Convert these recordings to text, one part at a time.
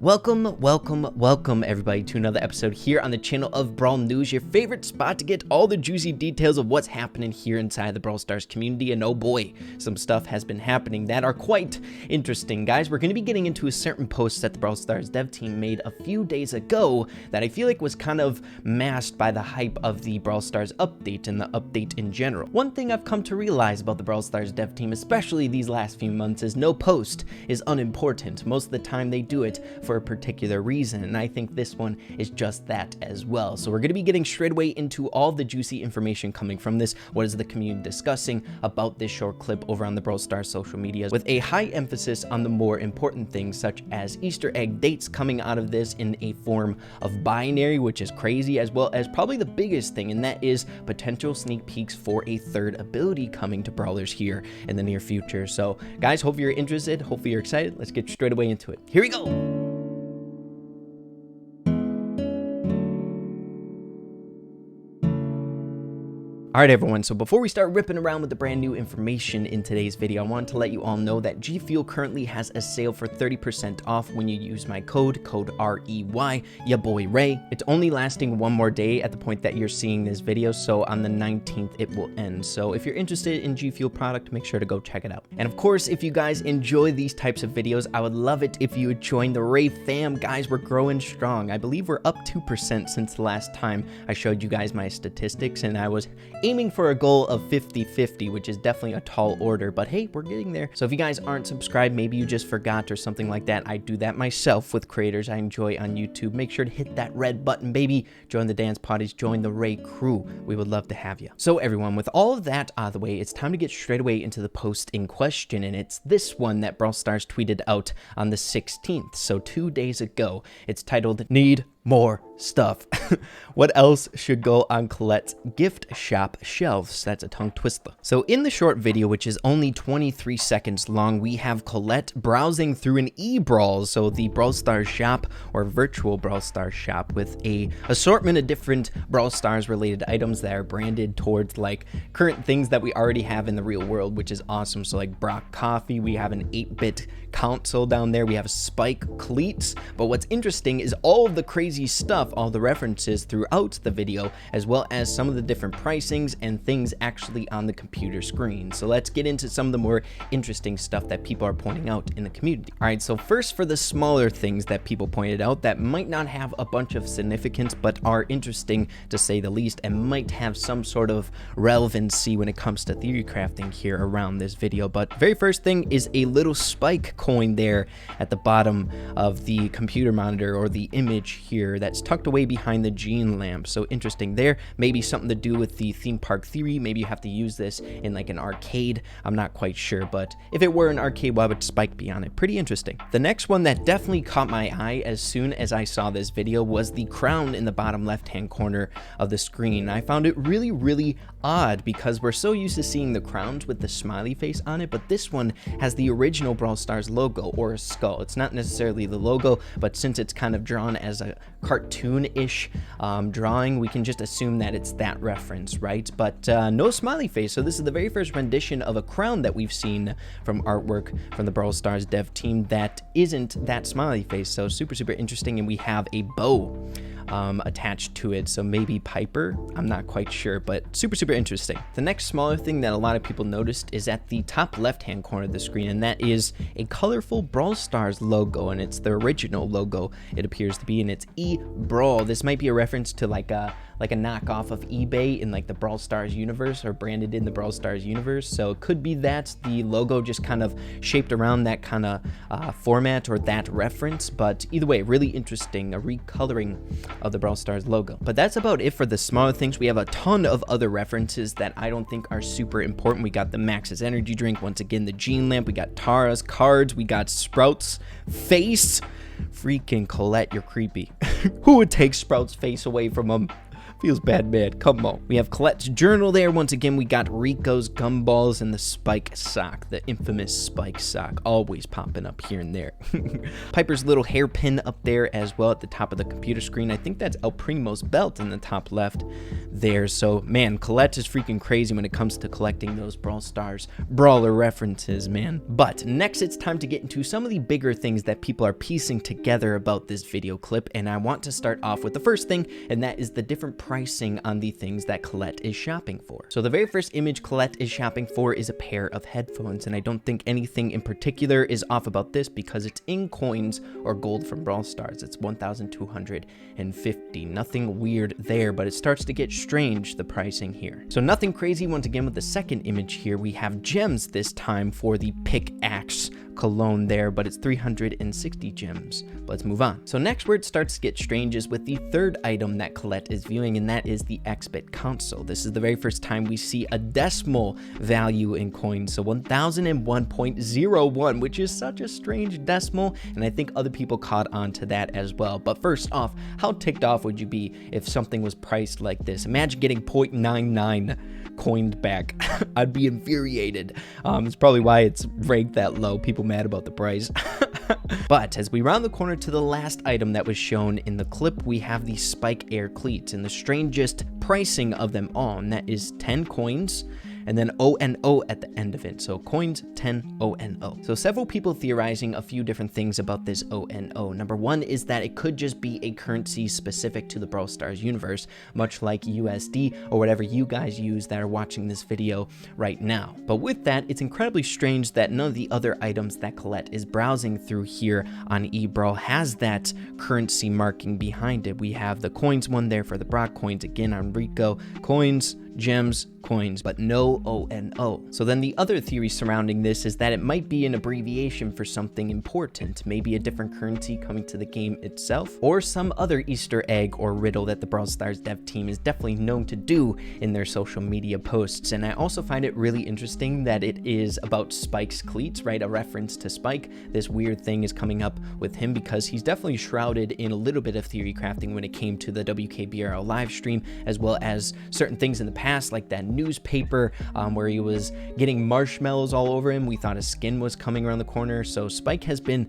Welcome everybody to another episode here on the channel of Brawl News, your favorite spot to get all the juicy details of what's happening here inside the Brawl Stars community. And oh boy, some stuff has been happening that are quite interesting. Guys, we're going to be getting into a certain post that the Brawl Stars dev team made a few days ago that I feel like was kind of masked by the hype of the Brawl Stars update and the update in general. One thing I've come to realize about the Brawl Stars dev team, especially these last few months, is no post is unimportant. Most of the time they do it for a particular reason, and I think this one is just that as well. So we're going to be getting straight away into all the juicy information coming from this. What is the community discussing about this short clip over on the Brawl Stars social media, with a high emphasis on the more important things such as Easter egg dates coming out of this in a form of binary, which is crazy, as well as probably the biggest thing, and that is potential sneak peeks for a third ability coming to Brawlers here in the near future. So guys, hope you're interested, hopefully you're excited. Let's get straight away into it. Here we go. Alright everyone, so before we start ripping around with the brand new information in today's video, I wanted to let you all know that G Fuel currently has a sale for 30% off when you use my code REY, ya boy Ray. It's only lasting one more day at the point that you're seeing this video, so on the 19th it will end. So if you're interested in G Fuel product, make sure to go check it out. And of course, if you guys enjoy these types of videos, I would love it if you would join the Ray fam. Guys, we're growing strong. I believe we're up 2% since the last time I showed you guys my statistics, and I was aiming for a goal of 50-50, which is definitely a tall order, but hey, we're getting there. So if you guys aren't subscribed, maybe you just forgot or something like that, I do that myself with creators I enjoy on YouTube. Make sure to hit that red button, baby. Join the dance parties, join the Ray crew. We would love to have you. So everyone, with all of that out of the way, it's time to get straight away into the post in question, and it's this one that Brawl Stars tweeted out on the 16th, so 2 days ago. It's titled, "Need More Stuff." What else should go on Colette's gift shop shelves? That's a tongue twister. So in the short video, which is only 23 seconds long, we have Colette browsing through an e-Brawl, so the Brawl Stars shop or virtual Brawl Stars shop, with a assortment of different Brawl Stars related items that are branded towards like current things that we already have in the real world, which is awesome. So like Brock Coffee, we have an 8-bit console down there, we have Spike cleats, but what's interesting is all of the crazy stuff, all the references throughout the video, as well as some of the different pricings and things actually on the computer screen. So let's get into some of the more interesting stuff that people are pointing out in the community. All right, so first, for the smaller things that people pointed out that might not have a bunch of significance but are interesting to say the least, and might have some sort of relevancy when it comes to theory crafting here around this video. But very first thing is a little Spike coin there at the bottom of the computer monitor, or the image here, that's tucked away behind the gene lamp. So interesting there. Maybe something to do with the theme park theory. Maybe you have to use this in like an arcade. I'm not quite sure, but if it were an arcade, why would Spike be on it? Pretty interesting. The next one that definitely caught my eye as soon as I saw this video was the crown in the bottom left hand corner of the screen. I found it really odd because we're so used to seeing the crowns with the smiley face on it, but this one has the original Brawl Stars logo, or a skull. It's not necessarily the logo, but since it's kind of drawn as a cartoon-ish drawing, we can just assume that it's that reference, right? But no smiley face. So this is the very first rendition of a crown that we've seen from artwork from the Brawl Stars dev team that isn't that smiley face. So super interesting. And we have a bow attached to it, so maybe Piper, I'm not quite sure, but super interesting. The next smaller thing that a lot of people noticed is at the top left hand corner of the screen, and that is a colorful Brawl Stars logo, and it's the original logo, it appears to be, and it's e-Brawl. This might be a reference to like a knockoff of eBay in like the Brawl Stars universe, or branded in the Brawl Stars universe. So it could be that the logo just kind of shaped around that kind of format or that reference, but either way, really interesting, a recoloring of the Brawl Stars logo. But that's about it for the smaller things. We have a ton of other references that I don't think are super important. We got the Max's energy drink, once again the gene lamp, we got Tara's cards, we got Sprout's face. Freaking Colette, you're creepy. Who would take Sprout's face away from him? Feels bad, man. Come on. We have Colette's journal there. Once again, we got Rico's gumballs and the spike sock, the infamous spike sock, always popping up here and there. Piper's little hairpin up there as well at the top of the computer screen. I think that's El Primo's belt in the top left there. So, man, Colette is freaking crazy when it comes to collecting those Brawl Stars Brawler references, man. But next, it's time to get into some of the bigger things that people are piecing together about this video clip, and I want to start off with the first thing, and that is the different pricing on the things that Colette is shopping for. So the very first image Colette is shopping for is a pair of headphones, and I don't think anything in particular is off about this because it's in coins or gold from Brawl Stars. It's 1,250. Nothing weird there, but it starts to get strange, the pricing here. So nothing crazy. Once again, with the second image here, we have gems this time for the pickaxe cologne there, but it's 360 gems. Let's move on. So next, where it starts to get strange is with the third item that Colette is viewing, and that is the X-Bit console. This is the very first time we see a decimal value in coins, so 1001.01, which is such a strange decimal, and I think other people caught on to that as well. But first off, how ticked off would you be if something was priced like this? Imagine getting 0.99 coined back. I'd be infuriated. It's probably why it's ranked that low. People mad about the price. But as we round the corner to the last item that was shown in the clip, we have the Spike Air cleats and the strangest pricing of them all, and that is 10 coins and then ONO at the end of it. So coins 10 ONO. So several people theorizing a few different things about this ONO. Number one is that it could just be a currency specific to the Brawl Stars universe, much like USD or whatever you guys use that are watching this video right now. But with that, it's incredibly strange that none of the other items that Colette is browsing through here on e-Brawl has that currency marking behind it. We have the coins one there for the Brock coins, again on Rico, coins, gems, coins, but no ONO. So then the other theory surrounding this is that it might be an abbreviation for something important, maybe a different currency coming to the game itself, or some other Easter egg or riddle that the Brawl Stars dev team is definitely known to do in their social media posts. And I also find it really interesting that it is about Spike's cleats, right? A reference to Spike. This weird thing is coming up with him because he's definitely shrouded in a little bit of theory crafting when it came to the WKBRL live stream, as well as certain things in the past, like that newspaper where he was getting marshmallows all over him. We thought his skin was coming around the corner. So Spike has been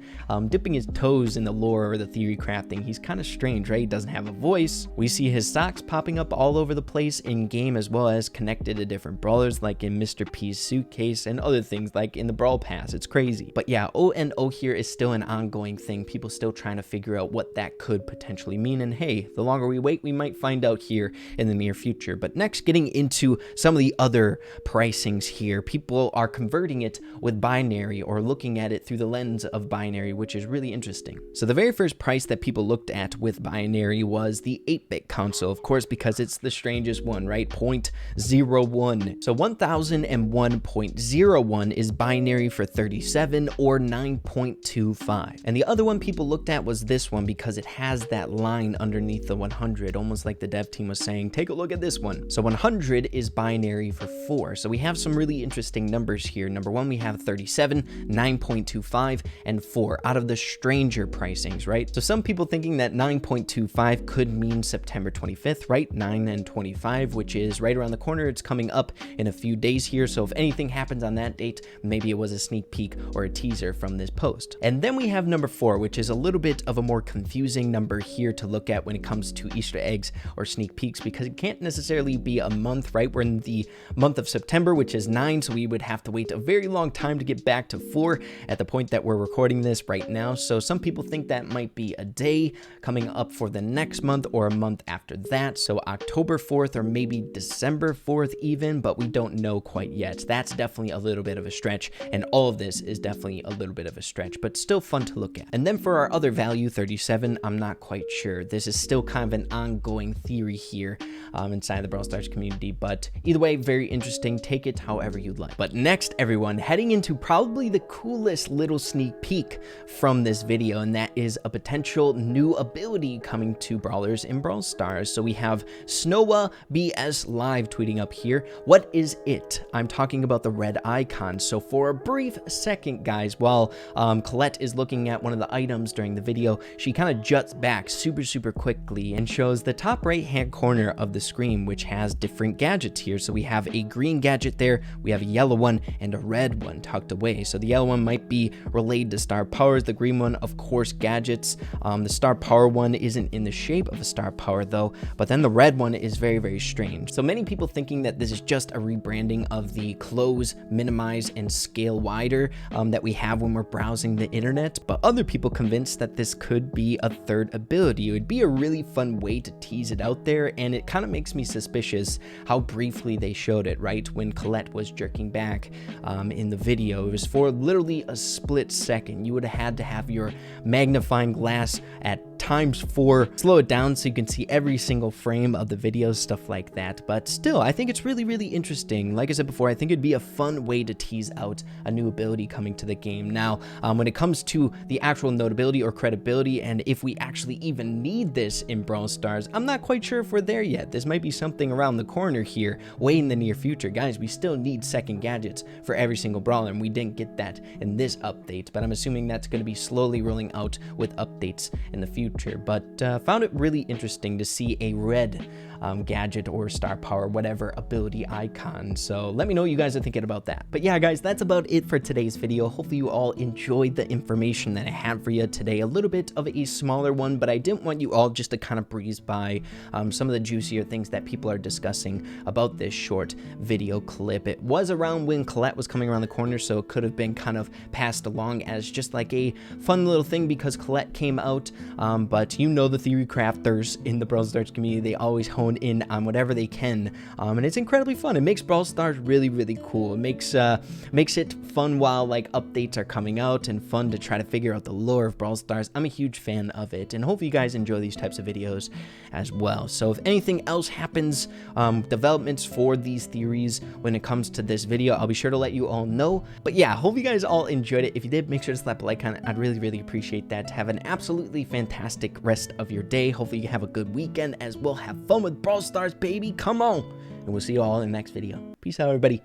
dipping his toes in the lore or the theory crafting. He's kind of strange, right? He doesn't have a voice. We see his socks popping up all over the place in game, as well as connected to different brawlers like in Mr. P's suitcase and other things like in the Brawl Pass. It's crazy. But yeah, ONO here is still an ongoing thing. People still trying to figure out what that could potentially mean. And hey, the longer we wait, we might find out here in the near future. But next, getting into some of the other pricings here, people are converting it with binary or looking at it through the lens of binary, which is really interesting. So the very first price that people looked at with binary was the 8-bit console, of course, because it's the strangest one, right? 0.01. So 1001.01 is binary for 37 or 9.25. And the other one people looked at was this one because it has that line underneath the 100, almost like the dev team was saying, take a look at this one. So 100 is binary for 4. So we have some really interesting numbers here. Number one, we have 37, 9.25, and 4 out of the stranger pricings, right? So some people thinking that 9.25 could mean September 25th, right? 9 and 25, which is right around the corner. It's coming up in a few days here. So if anything happens on that date, maybe it was a sneak peek or a teaser from this post. And then we have number 4, which is a little bit of a more confusing number here to look at when it comes to Easter eggs or sneak peeks, because it can't necessarily be a month, right? We're in the month of September, which is 9, so we would have to wait a very long time to get back to 4 at the point that we're recording this right now. So some people think that might be a day coming up for the next month or a month after that, so October 4th or maybe December 4th even, but we don't know quite yet. That's definitely a little bit of a stretch, and all of this is definitely a little bit of a stretch, but still fun to look at. And then for our other value, 37, I'm not quite sure. This is still kind of an ongoing theory here inside the Brawl Stars community, but either way, very interesting. Take it however you'd like. But next, everyone, heading into probably the coolest little sneak peek from this video, and that is a potential new ability coming to Brawlers in Brawl Stars. So we have Snowa BS Live tweeting up here. What is it? I'm talking about the red icon. So for a brief second, guys, while Colette is looking at one of the items during the video, she kind of juts back super quickly and shows the top right hand corner of the screen, which has different gadgets here. So we have a green gadget there, we have a yellow one, and a red one tucked away. So the yellow one might be related to star powers, the green one, of course, gadgets. The star power one isn't in the shape of a star power though, but then the red one is very strange. So many people thinking that this is just a rebranding of the close, minimize, and scale wider that we have when we're browsing the internet, but other people convinced that this could be a third ability. It would be a really fun way to tease it out there, and it kind of makes me suspicious how briefly they showed it, right? When Colette was jerking back in the video, it was for literally a split second. You would have had to have your magnifying glass at ×4, slow it down so you can see every single frame of the video, stuff like that. But still, I think it's really interesting. Like I said before, I think it'd be a fun way to tease out a new ability coming to the game. Now, when it comes to the actual notability or credibility, and if we actually even need this in Brawl Stars, I'm not quite sure if we're there yet. This might be something around the corner here, way in the near future. Guys, we still need second gadgets for every single brawler, and we didn't get that in this update, but I'm assuming that's going to be slowly rolling out with updates in the future. But found it really interesting to see a red gadget or star power, whatever ability icon. So let me know what you guys are thinking about that. But yeah, guys, that's about it for today's video. Hopefully you all enjoyed the information that I had for you today. A little bit of a smaller one, but I didn't want you all just to kind of breeze by some of the juicier things that people are discussing about this short video clip. It was around when Colette was coming around the corner, so it could have been kind of passed along as just like a fun little thing because Colette came out. But you know the theory crafters in the Brawl Stars community, they always hone in on whatever they can, and it's incredibly fun. It makes Brawl Stars really cool. It makes it fun while like updates are coming out, and fun to try to figure out the lore of Brawl Stars. I'm a huge fan of it, and hopefully you guys enjoy these types of videos as well. So if anything else happens, developments for these theories when it comes to this video, I'll be sure to let you all know. But yeah, hope you guys all enjoyed it. If you did, make sure to slap a like on it. I'd really appreciate that. Have an absolutely fantastic rest of your day. Hopefully you have a good weekend as well. Have fun with Brawl Stars, baby. Come on. And we'll see you all in the next video. Peace out, everybody.